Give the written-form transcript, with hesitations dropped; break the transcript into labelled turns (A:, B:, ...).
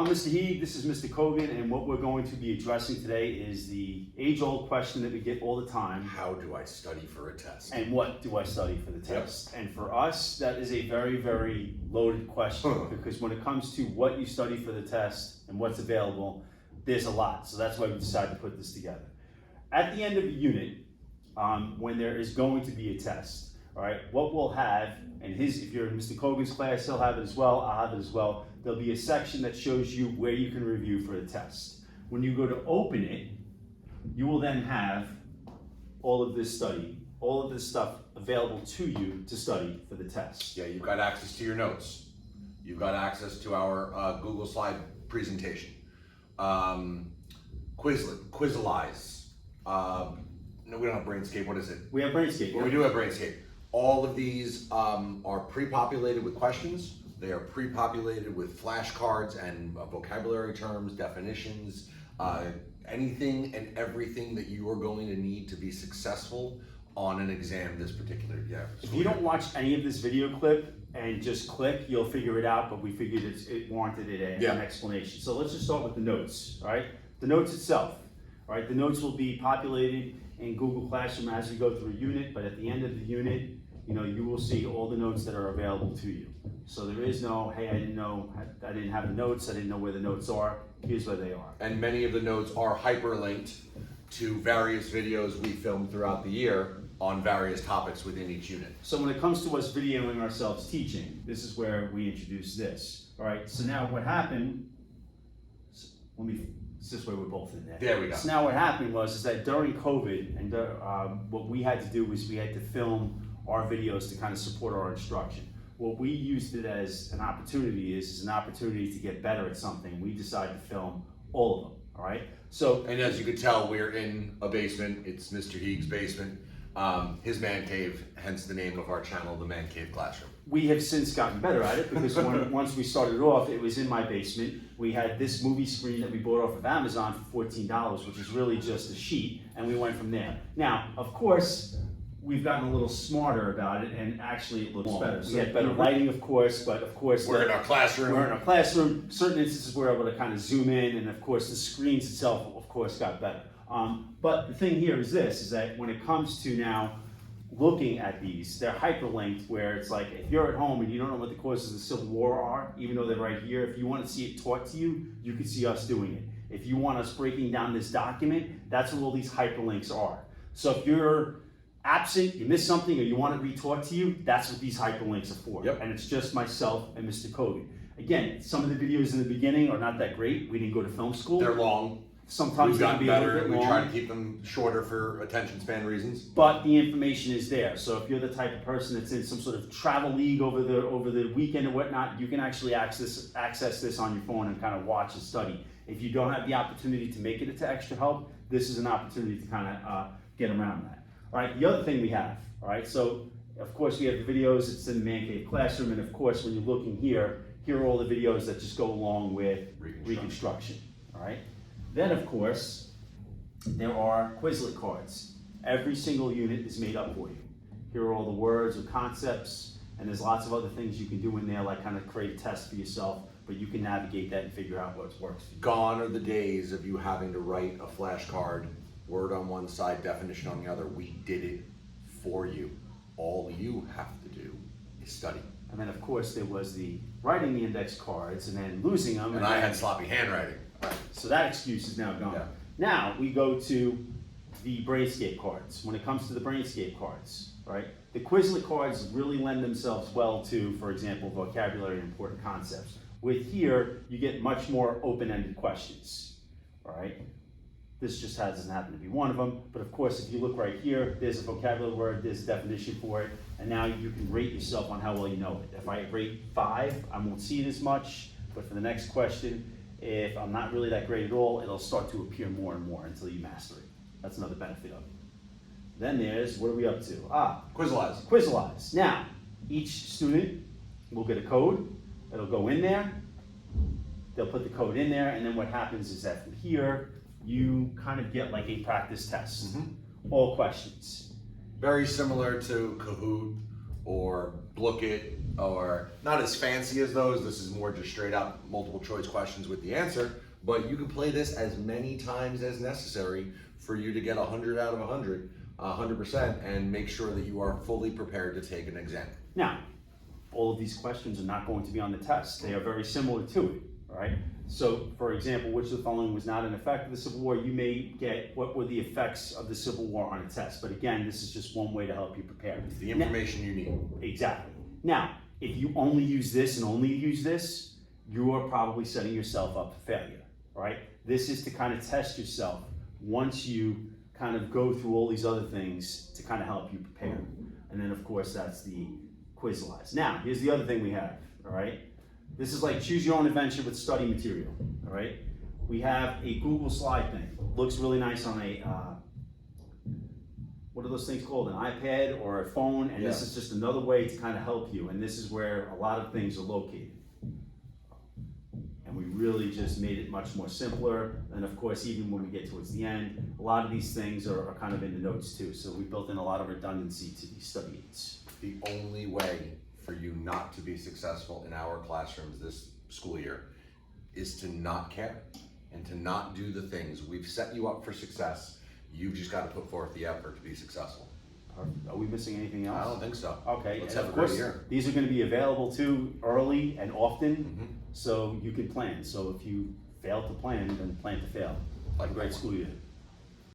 A: I'm Mr. Heeg, this is Mr. Kogan, and what we're going to be addressing today is the age-old question that we get all the time.
B: How do I study for a test?
A: And what do I study for the test? Yep. And for us, that is a very, very loaded question because when it comes to what you study for the test and what's available, there's a lot. So that's why we decided to put this together. At the end of a unit, when there is going to be a test, all right, what we'll have, and if you're in Mr. Kogan's class, he'll have it as well, I'll have it as well. There'll be a section that shows you where you can review for the test. When you go to open it, you will then have all of this stuff available to you to study for the test.
B: Yeah, you've got access to your notes. You've got access to our Google slide presentation. Quizlet, Quizalize. No, we don't have Brainscape. What is it?
A: We have Brainscape.
B: Well, we do have Brainscape. All of these are pre-populated with questions. They are pre-populated with flashcards and vocabulary terms, definitions, anything and everything that you are going to need to be successful on an exam this particular year.
A: If you don't watch any of this video clip and just click, you'll figure it out, but we figured it warranted an explanation. So let's just start with the notes, all right? The notes itself, all right? The notes will be populated in Google Classroom as we go through a unit, but at the end of the unit, you will see all the notes that are available to you. So there is no, hey, I didn't have the notes, I didn't know where the notes are, here's where they are.
B: And many of the notes are hyperlinked to various videos we filmed throughout the year on various topics within each unit.
A: So when it comes to us videoing ourselves teaching, this is where we introduce this. All right, so now what happened, it's this way we're both in there.
B: There we go.
A: So now what happened was that during COVID, and what we had to do was we had to film our videos to kind of support our instruction. What we used it as an opportunity is an opportunity to get better at something. We decided to film all of them, all right? So,
B: and as you could tell, we're in a basement. It's Mr. Heeg's basement, his man cave, hence the name of our channel, The Man Cave Classroom.
A: We have since gotten better at it because once we started off, it was in my basement. We had this movie screen that we bought off of Amazon for $14, which is really just a sheet, and we went from there. Now, of course, we've gotten a little smarter about it, and actually it looks better. So we had better lighting, of course, but of course
B: we're in our classroom.
A: We're in our classroom. Certain instances we're able to kind of zoom in, and of course the screens itself, of course, got better. But the thing here is this: is that when it comes to now looking at these, they're hyperlinked, where it's like if you're at home and you don't know what the causes of the Civil War are, even though they're right here, if you want to see it taught to you, you can see us doing it. If you want us breaking down this document, that's what all these hyperlinks are. So if you're absent, you missed something, or you want it retaught to you, that's what these hyperlinks are for.
B: Yep.
A: And it's just myself and Mr. Kogan. Again, some of the videos in the beginning are not that great. We didn't go to film school.
B: They're long.
A: Sometimes
B: we've
A: they
B: gotten
A: can be a
B: better.
A: little bit
B: We
A: long.
B: try to keep them shorter for attention span reasons.
A: But the information is there. So if you're the type of person that's in some sort of travel league over the weekend or whatnot, you can actually access this on your phone and kind of watch and study. If you don't have the opportunity to make it to extra help, this is an opportunity to kind of get around that. All right, the other thing we have, all right, so of course we have the videos, it's in the Man Cave Classroom, and of course when you're looking here are all the videos that just go along with Reconstruction, all right? Then of course, there are Quizlet cards. Every single unit is made up for you. Here are all the words or concepts, and there's lots of other things you can do in there, like kind of create a test for yourself, but you can navigate that and figure out what works for you.
B: Gone are the days of you having to write a flashcard, word on one side, definition on the other. We did it for you. All you have to do is study.
A: And then of course there was the writing the index cards and then losing them.
B: And I had sloppy handwriting.
A: Right. So that excuse is now gone.
B: Yeah.
A: Now we go to the Brainscape cards. When it comes to the Brainscape cards, right? The Quizlet cards really lend themselves well to, for example, vocabulary and important concepts. With here, you get much more open-ended questions, all right? This just doesn't happen to be one of them, but of course, if you look right here, there's a vocabulary word, there's a definition for it, and now you can rate yourself on how well you know it. If I rate 5, I won't see it as much, but for the next question, if I'm not really that great at all, it'll start to appear more and more until you master it. That's another benefit of it. Then there's, what are we up to?
B: Quizalize.
A: Quizalize. Now, each student will get a code, it'll go in there, they'll put the code in there, and then what happens is that from here, you kind of get like a practice test. All questions.
B: Very similar to Kahoot or Blooket, or not as fancy as those. This is more just straight up multiple choice questions with the answer. But you can play this as many times as necessary for you to get 100 out of 100, 100%, and make sure that you are fully prepared to take an exam.
A: Now, all of these questions are not going to be on the test. They are very similar to it, all right? So, for example, which of the following was not an effect of the Civil War? You may get what were the effects of the Civil War on a test. But again, this is just one way to help you prepare.
B: It's the information you need.
A: Exactly. Now, if you only use this and only use this, you are probably setting yourself up for failure, all right? This is to kind of test yourself once you kind of go through all these other things to kind of help you prepare. And then, of course, that's the Quizlize. Now, here's the other thing we have, all right? This is like choose your own adventure with study material, all right? We have a Google slide thing. Looks really nice on a, what are those things called? An iPad or a phone, and this is just another way to kind of help you, and this is where a lot of things are located. And we really just made it much more simpler, and of course, even when we get towards the end, a lot of these things are kind of in the notes too, so we built in a lot of redundancy to these study aids.
B: The only way for you not to be successful in our classrooms this school year is to not care and to not do the things. We've set you up for success. You've just got to put forth the effort to be successful.
A: Are we missing anything else?
B: I don't think so.
A: Okay,
B: Let's
A: and
B: have
A: of
B: a great
A: course,
B: year.
A: these are gonna be available too early and often, so you can plan. So if you fail to plan, then plan to fail. Have a great school year.